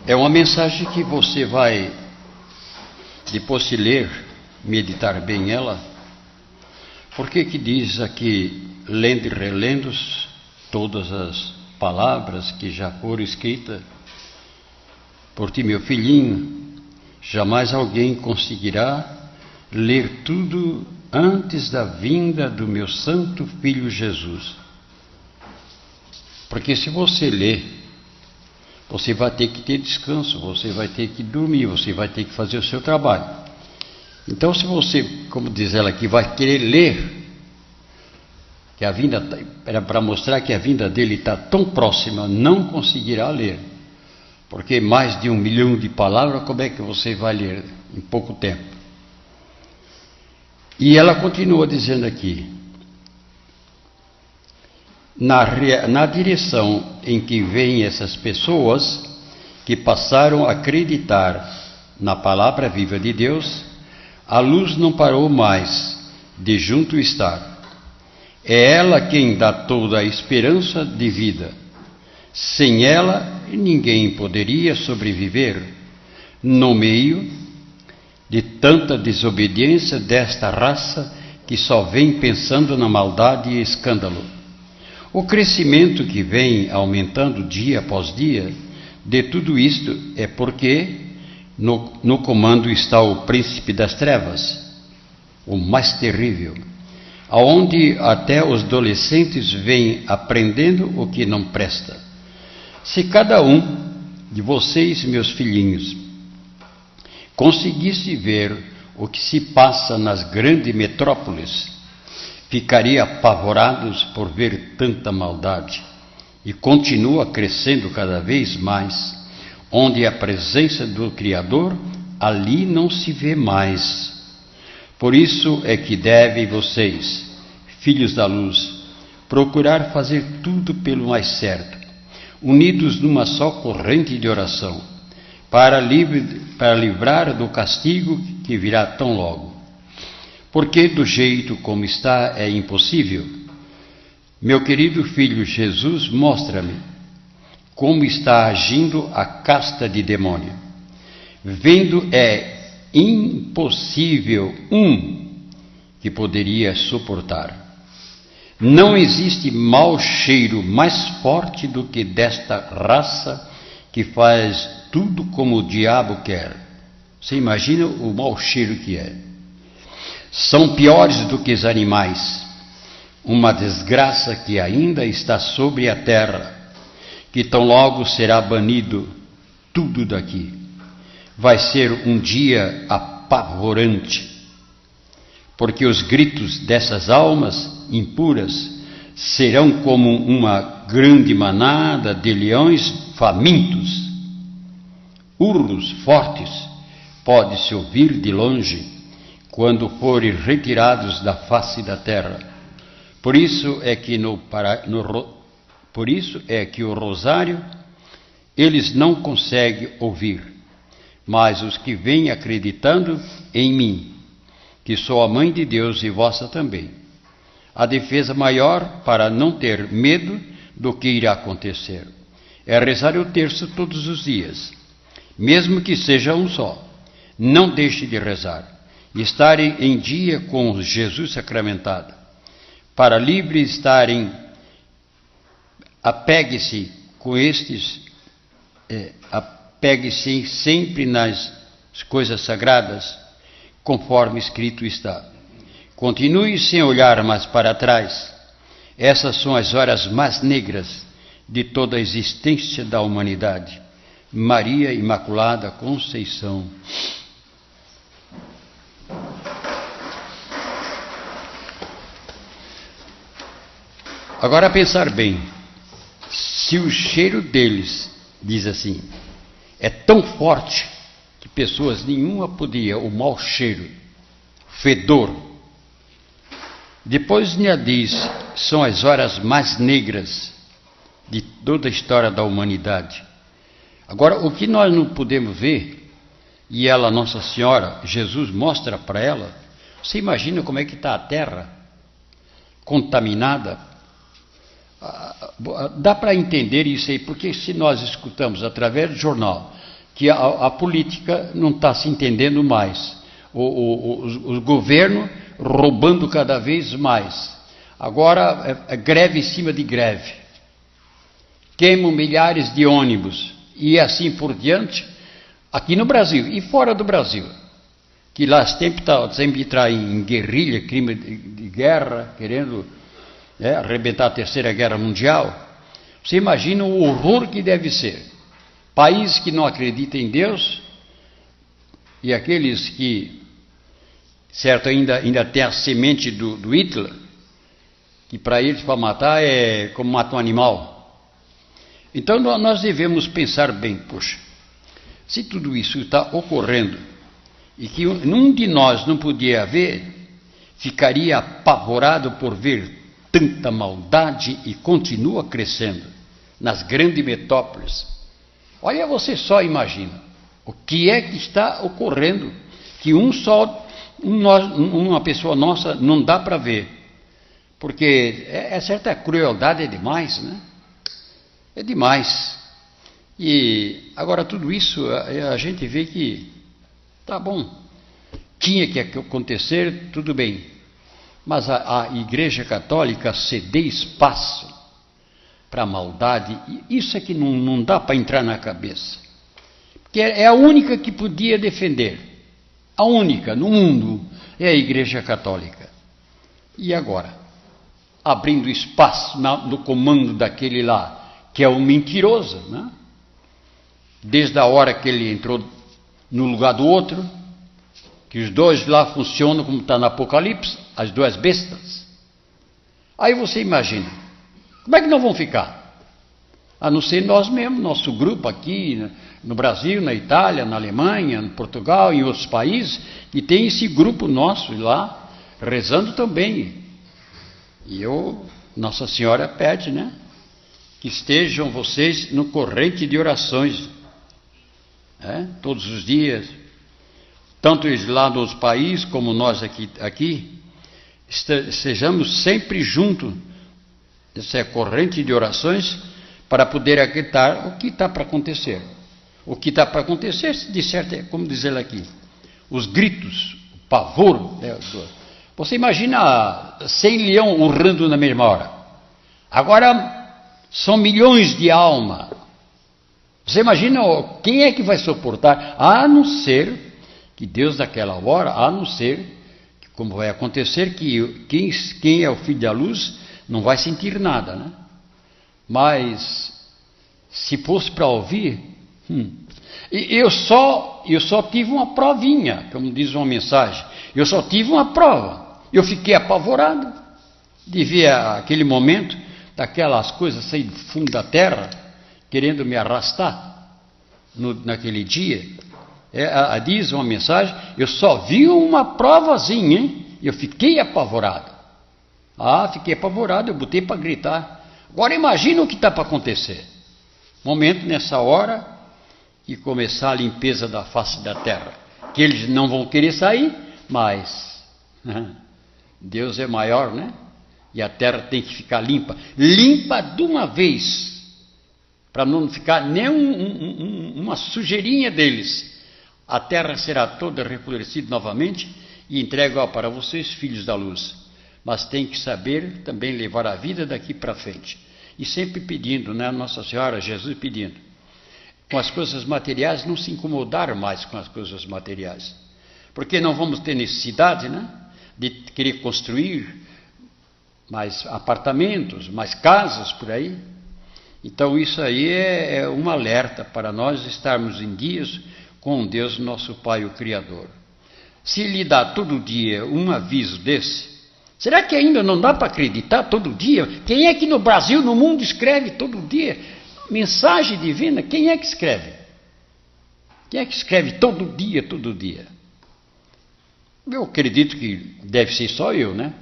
É uma mensagem que você vai, depois de ler, meditar bem ela. Por que diz aqui, lendo e relendo todas as palavras que já foram escritas por ti, meu filhinho, jamais alguém conseguirá ler tudo antes da vinda do meu santo Filho Jesus. Porque se você ler, você vai ter que ter descanso, você vai ter que dormir, você vai ter que fazer o seu trabalho. Então, se você, como diz ela aqui, vai querer ler, que a vinda, para mostrar que a vinda dele está tão próxima, não conseguirá ler. Porque mais de 1 milhão de palavras, como é que você vai ler em pouco tempo? E ela continua dizendo aqui, na direção em que vêm essas pessoas que passaram a acreditar na palavra viva de Deus, a luz não parou mais de junto estar. É ela quem dá toda a esperança de vida. Sem ela, ninguém poderia sobreviver no meio de tanta desobediência desta raça que só vem pensando na maldade e escândalo. O crescimento que vem aumentando dia após dia de tudo isto é porque no comando está o príncipe das trevas, o mais terrível, aonde até os adolescentes vêm aprendendo o que não presta. Se cada um de vocês, meus filhinhos, conseguisse ver o que se passa nas grandes metrópoles, ficaria apavorados por ver tanta maldade, e continua crescendo cada vez mais, onde a presença do Criador, ali não se vê mais. Por isso é que devem vocês, filhos da luz, procurar fazer tudo pelo mais certo, unidos numa só corrente de oração, para livrar do castigo que virá tão logo. Porque do jeito como está é impossível. Meu querido filho Jesus, mostra-me como está agindo a casta de demônio. Vendo é impossível que poderia suportar. Não existe mau cheiro mais forte do que desta raça que faz tudo como o diabo quer. Você imagina o mau cheiro que é. São piores do que os animais. Uma desgraça que ainda está sobre a terra, que tão logo será banido tudo daqui. Vai ser um dia apavorante, porque os gritos dessas almas impuras serão como uma grande manada de leões famintos. Urros fortes pode-se ouvir de longe quando forem retirados da face da terra. Por isso é que o rosário eles não conseguem ouvir, mas os que vêm acreditando em mim, que sou a mãe de Deus e vossa também. A defesa maior para não ter medo do que irá acontecer é rezar o terço todos os dias, mesmo que seja um só. Não deixe de rezar e estarem em dia com Jesus sacramentado. Para livre estarem, apegue-se com estes, apegue-se sempre nas coisas sagradas, conforme escrito está. Continue sem olhar mais para trás. Essas são as horas mais negras de toda a existência da humanidade. Maria Imaculada Conceição. Agora pensar bem, se o cheiro deles, diz assim, é tão forte que pessoas nenhuma podia, o mau cheiro, fedor. Depois ainda diz, são as horas mais negras de toda a história da humanidade. Agora, o que nós não podemos ver, e ela, Nossa Senhora, Jesus mostra para ela, você imagina como é que está a terra, contaminada. Dá para entender isso aí, porque se nós escutamos através do jornal que a política não está se entendendo mais. O governo roubando cada vez mais. Agora é greve em cima de greve. Queimam milhares de ônibus e assim por diante, aqui no Brasil e fora do Brasil. Que lá sempre está em guerrilha, crime de guerra, querendo arrebentar a Terceira Guerra Mundial. Você imagina o horror que deve ser. Países que não acreditam em Deus e aqueles que, certo, ainda tem a semente do Hitler, que para eles, para matar, é como matar um animal. Então nós devemos pensar bem, poxa, se tudo isso está ocorrendo e que nenhum de nós não podia ver, ficaria apavorado por ver tanta maldade e continua crescendo nas grandes metrópoles. Olha, você só imagina o que é que está ocorrendo, que uma pessoa nossa não dá para ver, porque certa crueldade é demais, né? É demais. E agora tudo isso a gente vê que tá bom, tinha que acontecer, tudo bem, mas a Igreja Católica ceder espaço para a maldade, isso é que não dá para entrar na cabeça, porque é a única que podia defender, a única no mundo é a Igreja Católica. E agora, abrindo espaço no comando daquele lá, que é um mentiroso, né? Desde a hora que ele entrou no lugar do outro, que os dois lá funcionam como está no Apocalipse, as duas bestas. Aí você imagina, como é que nós vamos ficar? A não ser nós mesmos, nosso grupo aqui no Brasil, na Itália, na Alemanha, em Portugal, em outros países, e tem esse grupo nosso lá, rezando também. E Nossa Senhora pede, né? Que estejam vocês no corrente de orações, todos os dias, tanto eles lá nos países como nós aqui, estejamos sempre juntos nessa corrente de orações para poder acreditar o que está para acontecer. O que está para acontecer, de certo, é como diz ele aqui, os gritos, o pavor. Você imagina 100 leões urrando na mesma hora. Agora são milhões de almas. Você imagina quem é que vai suportar, a não ser que Deus daquela hora, a não ser, que como vai acontecer, que quem é o filho da luz não vai sentir nada, né? Mas se fosse para ouvir, eu só tive uma provinha, como diz uma mensagem, eu só tive uma prova, eu fiquei apavorado de ver aquele momento, daquelas coisas saindo do fundo da terra, querendo me arrastar naquele dia. Diz uma mensagem, eu só vi uma provazinha, hein? Eu fiquei apavorado. Fiquei apavorado, eu botei para gritar. Agora imagina o que está para acontecer. Momento nessa hora que começar a limpeza da face da terra, que eles não vão querer sair, mas Deus é maior, né? E a terra tem que ficar limpa de uma vez, para não ficar nem uma sujeirinha deles. A terra será toda reflorescida novamente e entregue para vocês, filhos da luz. Mas tem que saber também levar a vida daqui para frente. E sempre pedindo, né? Nossa Senhora, Jesus pedindo. Com as coisas materiais, não se incomodar mais com as coisas materiais. Porque não vamos ter necessidade, né? De querer construir mais apartamentos, mais casas por aí. Então isso aí é um alerta para nós estarmos em dias com Deus, nosso Pai, o Criador. Se lhe dá todo dia um aviso desse, será que ainda não dá para acreditar todo dia? Quem é que no Brasil, no mundo, escreve todo dia mensagem divina? Quem é que escreve? Quem é que escreve todo dia, todo dia? Eu acredito que deve ser só eu, né?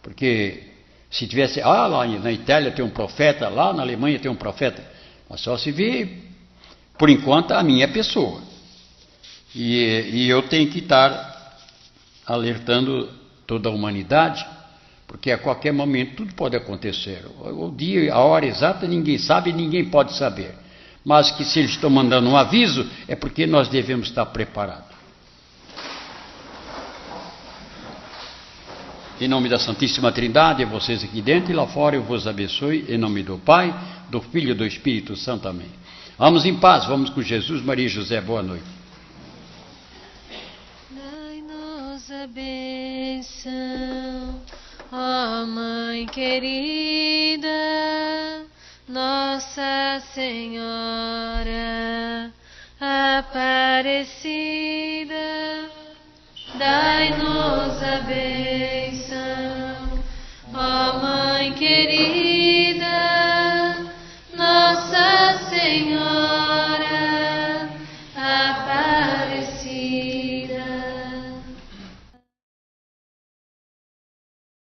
Porque se tivesse, lá na Itália tem um profeta, lá na Alemanha tem um profeta, mas só se vê, por enquanto, a minha pessoa. E eu tenho que estar alertando toda a humanidade, porque a qualquer momento tudo pode acontecer. O dia, a hora exata ninguém sabe, ninguém pode saber. mas que se eles estão mandando um aviso, é porque nós devemos estar preparados. Em nome da Santíssima Trindade, vocês aqui dentro e lá fora, eu vos abençoe, em nome do Pai, do Filho e do Espírito Santo. Amém. Vamos em paz, vamos com Jesus, Maria e José, boa noite. Dai-nos a bênção, ó Mãe querida, Nossa Senhora Aparecida. Dai-nos a bênção, ó Mãe querida,